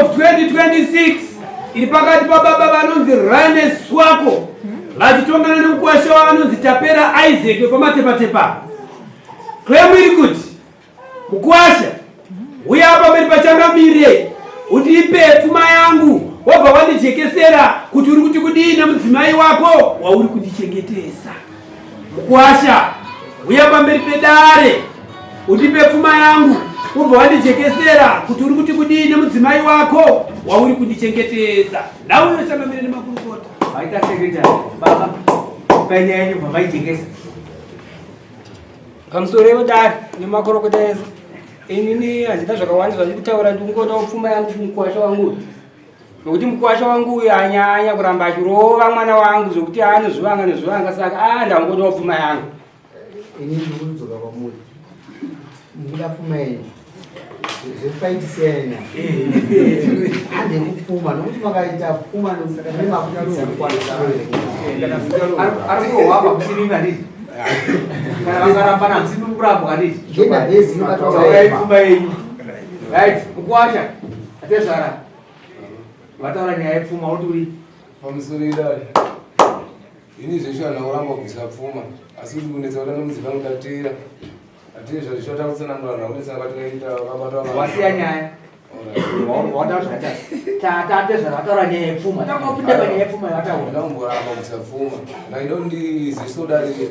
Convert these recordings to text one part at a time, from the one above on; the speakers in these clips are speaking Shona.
of 2026 iri pakati pababa vanonzi Rane Swako vachitongana nemukwasha wavanonzi Tapera Isaac wepamatepatepa. Claim iri kuti mukwasha uya apa pamberi pachangamire utipe pfuma yangu wabva wandijekesera kuti uri kuti kudini mudzimai wako wauri kundichengetesa. Mukwasha uya pamberi pedare utipe pfuma yangu wabva wandijekesera kuti uri kuti kudini mudzimai wako wauri kundichengetesa. Nawe unochangamire nemakurukota vaita sekretari baba panyaya yenyu bva vaijekesa pamusoro yemudare nemakurukota ese. Inini handina zvakawanda zvandiri kutaura, ndingodawo pfuma yangu kumukwasha wangu, nokuti mukwasha wangu uyu anyanya kuramba achirova mwana wangu zvokuti anozvivanga nezvivanga, saka ndangodawo pfuma yangu. Inini ndikudzoka kwamuri mukuda pfuma yenyu zvefaitisiyana hande kupfuma nokuti makaita pfuma ari kuhwapa kusiringa nditi kana vakaramba namsipi kurambwa nditi pfuma yenyu. Right, mukwasha atezvara vataura nyaya yepfuma uturi pamusoro idari ini zvesho hana kuramba kubvisa pfuma, asi kuti kunetsa kuti nomudzimba mutatera atiri zvazvishota kutsanangurana kudetsera kwatikaita vakabata wasiya nyaya tatezvara vataura nyaya yepfuma takopinda panyaya yepfuma yavataura ndakumboramba kubvisa pfuma ndaida kundiziviso darire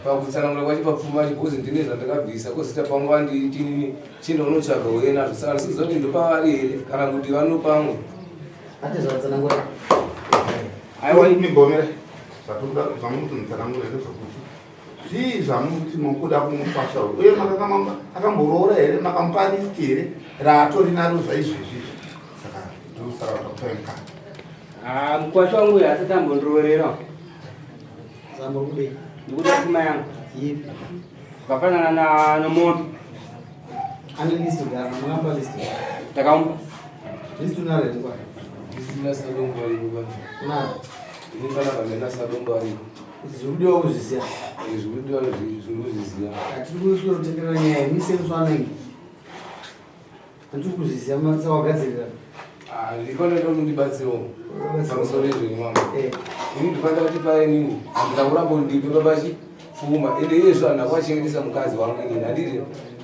pakutsanangura kwacho papfuma chikozi ndine zvandakabvisa kozita panguva nditini chindonotsvaga uye nazvo, saka ndisiziva kuti ndopavari here kana kuti vanopamwe atezvatsanangura aiwa imimbomera zvamuti mutsanangura ndezvokuti zvii zvamuti mukuda kumukwasha uye akamboroora here, makamupa listi here raatori naro zvaizvezvizvo, saka ndosaka takupaemukana. mukwasha wangu uyu asati ambondiroorera zamurudei ndikuda pfuma yangu zvakafanana nomoto. ane listi gara makamba listi Takamupa listi unaredikwa isina sadombariko unaro inifanaka nena sadombariko zvirudiwa kuzvisiya zvirudiwa zvinozviziva atiri kuiswera kutenderera nyaya yemisemuswanenge andiri kuzvisiya sawagadzirira ndikona ndomundibatsirawo pamusoro ezvenyamanga. ini ndifanira kuti painini handina kuramba ndipe papachi pfuma ende iyezvo handina kuwachengetesa mukadzi wangu inini handiti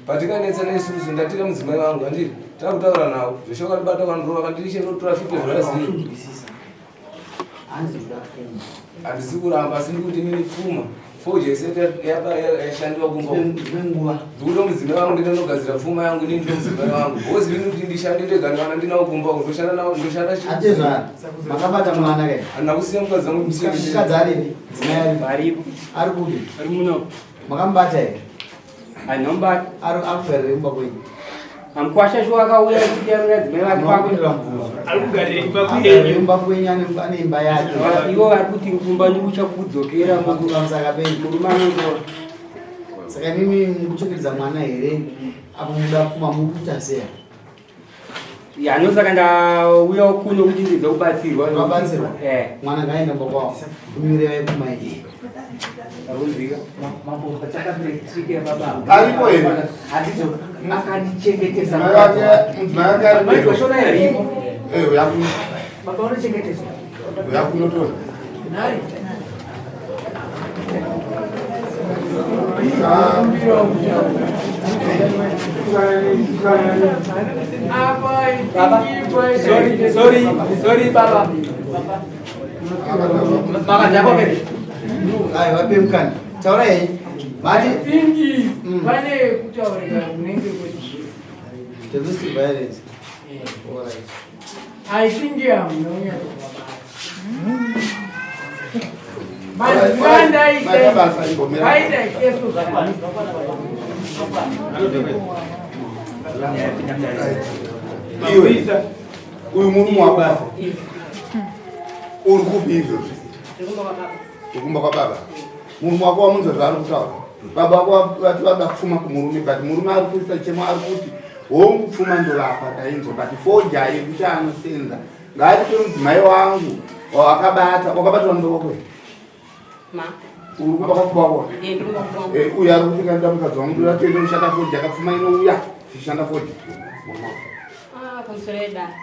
patikanetsa neisusu ndatira mudzimai wangu handiti takutaura nawo zveshe wakandibata kandorova kandirishe ndotora 50 handisi kuramba, asi ndikuti nini pfuma fojese yashandiwa kunguva ndikuti mudzimai wangu ndinonogadzira pfuma yangu inini ndo mudzimai wangu bozi rini kuti ndishande ndega ndivana ndinawo kumba ndoshanda nawo ndoshanda atezvara makabata mwana kai handina kusiya mukadzi wangu mukadzi arini dzimai aripo ari kudi ari muno makambata here handinombata akufarire kumba kwenyu amukwasha shuwa akauya kuti arina dzimai vake pakuitira mvura ari kugarira imba kwenyu. imba kwenyu ane imba yake ivo vari kuti kumba ndikuchakudzokera saka bei murume anongoa. saka nimi mukuchengetedza mwana here apo muda pfuma mukuita seya yanosaka ndauyawo kuno kuti ndidza kubatsirwa wabatsirwa mwana ngaenda mbakwawo kumirira yepfuma iyi arikuzvika aripo here akandichengetesa mudzimai wake aripo shona yaripo baba unochengeteswa uyakunotora sorry baba makadzako pere ai wapemukani taura hei mati pane kutaurika kunenge kuti domestic violence alright I think munonyanya mazivanda aita keso iwe uyu murume wako uri kupi izvozvi ukumba kwababa murume wako wamunzwa zvaari kutaura baba wako vati vada kupfuma kumurume but murume ari kuisa chemo ari kuti hongu pfuma ndolapa tainzwa but foja yekuti anosenza ngaatipe mudzimai wangu wakabatwa ndoko uri kuba kwakubawa uyu ari kuti kaenda mukadzi wangu ndoratende kushanda foja akapfuma inouya tichishanda foja pamusoro edare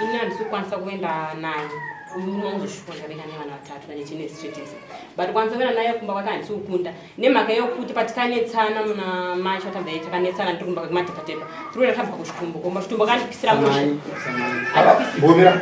ini handisokwanisa kuenda naye unozoshuka ndaveka nevana vatatu vane chine straights but kwanisa kuenda naye kumba kwake handisokunda nemhaka yokuti patikanetsana muna macho tabva takanetsana ndiri kumba kwematepatepa tiri tabva kuchitumbo komba chitumbo kandipisira musha Bomira.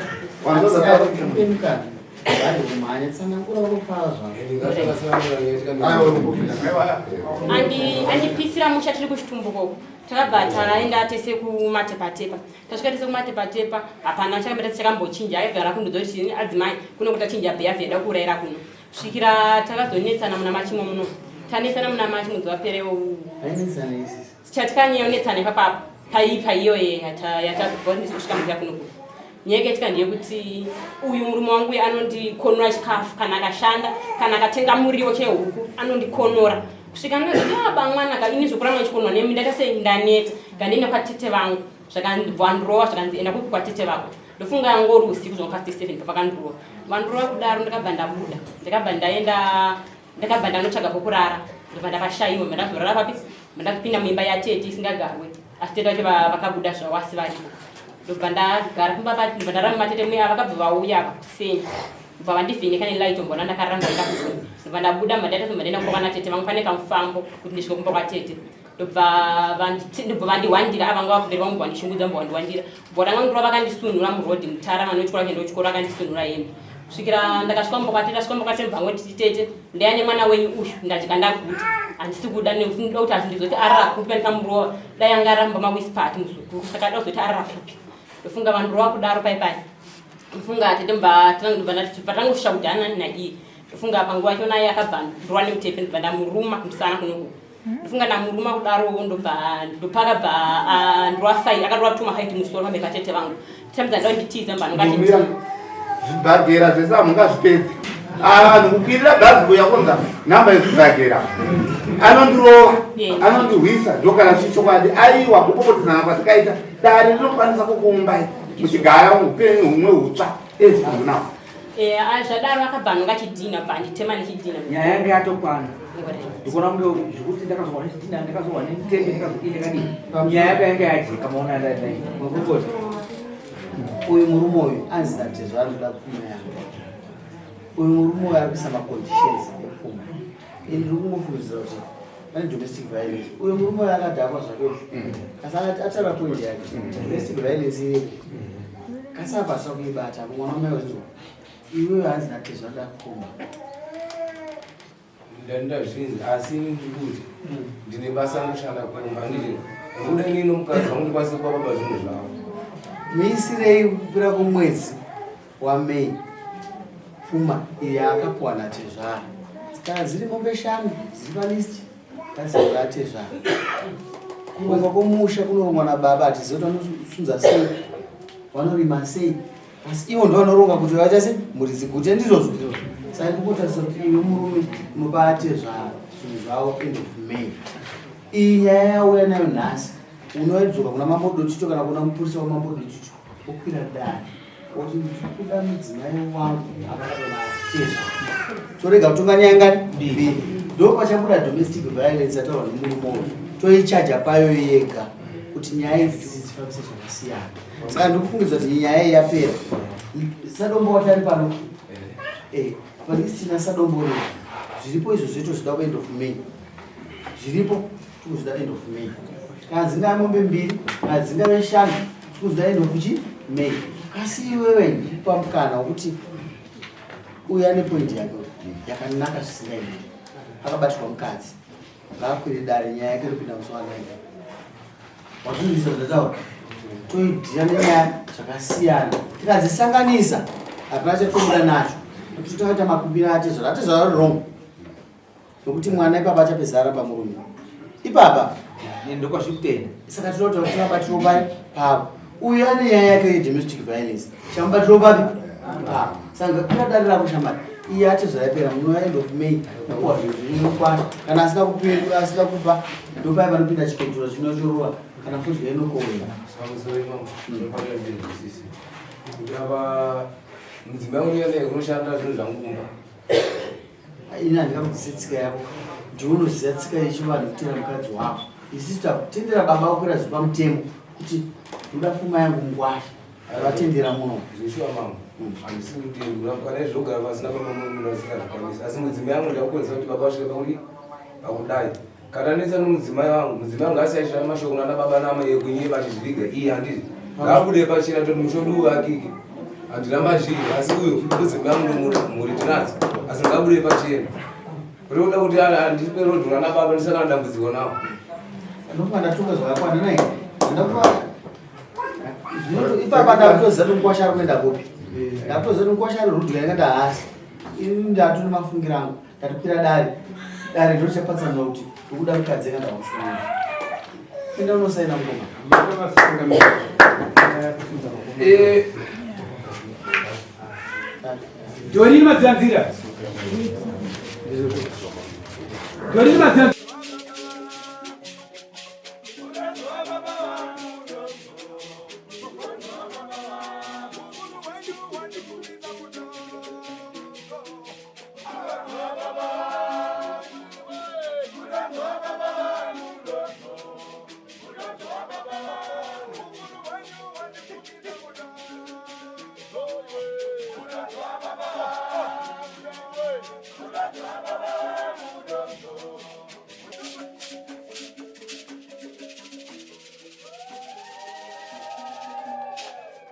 andipisira musha tiri kuchitumbo koko takabva taenda tese kumatepatepa tasvika tese kumatepatepa hapana chakamira chakambochinja aigara kundodzoiti adzimai kuno kuti achinja behavha yada kuurayira kuno kusvikira takazonetsana muna machimo muno tanetsana muna machi mudzi waperewo chatikanyonetsana ipapapo paiyo yatazobva ndisosvika muya kuno kuno nyaya yaitika ndeyekuti uyu murume wangu anondikonora chikafu kana akashanda kana akatenga muriwo chehuku anondikonora kusvika ndinoti bamwana ini zvokuramba ndichikonora nemi ndakase ndaneta ngandienda kwatete vangu zvakandibvandirowa zvakanzi enda kupi kwatete vako ndofunga ngori usiku zvamapast 7 papakandirowa vandirowa kudaro ndakabva ndabuda ndakabva ndanotsvaga pokurara ndobva ndakashayiwa mandazorara papi mandazopinda muimba yatete isingagarwe asi tete vacho vakabuda zvawasi varipo ndobva ndagara kumba pati ndobva ndaramba matete muya vakabva vauya vakuseni ndobva vandivheneka nelight mbona ndakaramba ndakuzoni ndobva ndabuda mandata somandaenda kumba kana tete vangu pane kamufambo kuti ndisvike kumba kwatete ndobva vandiwandira avanga vakumberi vangu vandishungudza mbo vandiwandira mbodanga ndiro vakandisunhura murodhi mutara vanochikora kuenda kuchikora vakandisunhura hembe kusvikira ndakasvika kumba kwatete asvika kumba kwatete mbva ngoti tete ndeyane mwana wenyu uyu ndadya ndaguta handisi kuda nekuti ndoda kuti hazvindizoti arara kupi pandikamurova dai anga aramba mawispati muzukuru saka da kuzoti arara kupi ndofunga vanhu rova kudaro paipai ndofunga tete mbva tangoshaudhana naiye ndofunga panguva yacho naye akabva ndorwa nemutepe ndobva ndamuruma kumusana kunoku ndofunga ndamuruma kudaro ndopakabva ndorwafai akarova tuma haiti musoro pamberi patete vangu titamidza ndao nditiza mbanongati zvibhagera zvese hamungazvipedzi vanhu kukwirira bhazi kuyakonza nhamba yezvibhagera anondirova anondirwisa ndokana zvichokwadi aiwa kupopotedzana kwatikaita dare rinokwanisa kukuumbai muchigara upenyu humwe hutsva ezvunavo zvadaro akabva nongachidhina bva nditema nechidhina nyaya yange yatokwana ndikuona mudo zvekuti ndakazowa nechidhina ndakazowa netende ndakazodini nyaya yake yange yajeka maona ndadai makukoti uyu murume uyu anzi natezvo anoda pfuma yangu uyu murume uyu ari kuisa maconditions epfuma ndiri kungofungidzira kuti pane domestic violence uyu murume uyu akadhakwa zvakeo asi akati atara point yake domestic violence ireko kasi apasa kuibata mwana wamai wezuva iweyo anzi natezvo anoda pfuma ndandazvinzi asi ndikuti ndine basa nokushanda kumba ndiri nguda inini mukadzi wangu ndikwanise kupa baba zvinhu zvavo muisirei kupera kwemwedzi waMei pfuma iyi akapuwa natezvara kana dziri mombe 5 dziri palisti kadzira atezvara kuronga kwomusha kunorongwa nababa atiziva kuti vanosunza sei vanorima sei asi ivo ndo vanoronga kuti vaita sei mhuri dzigute ndizvozvo saka ndikutarisa kuti iwe murume unopa atezvara zvinhu zvavo end of May iyi nyaya yauya nayo nhasi unoedzoka kuna mambodo chicho kana kuna mupurisa wamambodo chicho okwira dani oti ndikuda mudzimai wangu akatona torega kutonga nyanga mbiri ndo pachabuda domestic violence ataura nemurume toichaja payo yega kuti nyaya idzi dzifambise zvakasiyana saka ndikufungidzwa kuti nyaya iyi yapera sadombo watari pano palistina sadombo rero zviripo izvo zvito zvida kuend of May zviripo tikuzvida end of May kana dzingava mombe 2 kana dzingave 5 tikuzvida end of May kasi iwewe ndipamukana wekuti uya nepoint yake yakanaka zvisingaiti akabatirwa mukadzi ngaakwire dare nyaya yake rinopinda musoro naye wazvinzwisa zvataura toidhira nenyaya zvakasiyana tikadzisanganisa hapana chatobuda nacho nekuti takaita makumbiro atezvara atezvara wrong nokuti mwana ipapa achapezara pamurume ipapa ndokwazvikutenda saka tinoti kuti vabatiro pai pavo uyu ane nyaya yake yedomestic violence chamubatiro papi pavo saka kunadarira kushambani iye atezvarapera munoenda kumei nakuwa zvinokwana kana asina kupa ndopai vanopinda chikontrol chinochorova kana fudya inokowera kuti ava mudzimba yangu yanaye unoshanda zvinhu zvangu kumba ini handingakudzise tsika yako ndiunoziva tsika yechivanhu kutera mukadzi wako isista kutendera baba kukwira zvepamutemo kuti ndoda pfuma yangu ngwasha Avatindira muno. Zvishwa mama. Handisi kutendura kana zvogara pasina pamamuna asingazikanisa. Asi mudzimai wangu ndakukwenzera kuti baba vasvika pakudai. Kana nesa nomudzimai wangu, mudzimai wangu asiyaishira mashoko nana baba namai ekwenye vachizviviga. Iye handiti. Ngabude pachena kuti muchodu wakike. Handina mazviri asi uyo mudzimai wangu muri tinadzo. Asi ngabude pachena. Unoda kuti handipe rodhu nana baba ndisana dambudziko nawo. Ndofana tuka zvakakwana nai. Ndakufa. Ipapa ndatoziva kuti nguva shari kuenda kopi. Ndatoziva kuti nguva shari rudhu yaingada hasi. Ini ndatu nemafungira angu. Ndatopira dare. Dare ndochapatsana kuti ukuda mukadzi kana kufunga. Enda unosaina ngoma. Jori madzianzira. Jori madzianzira.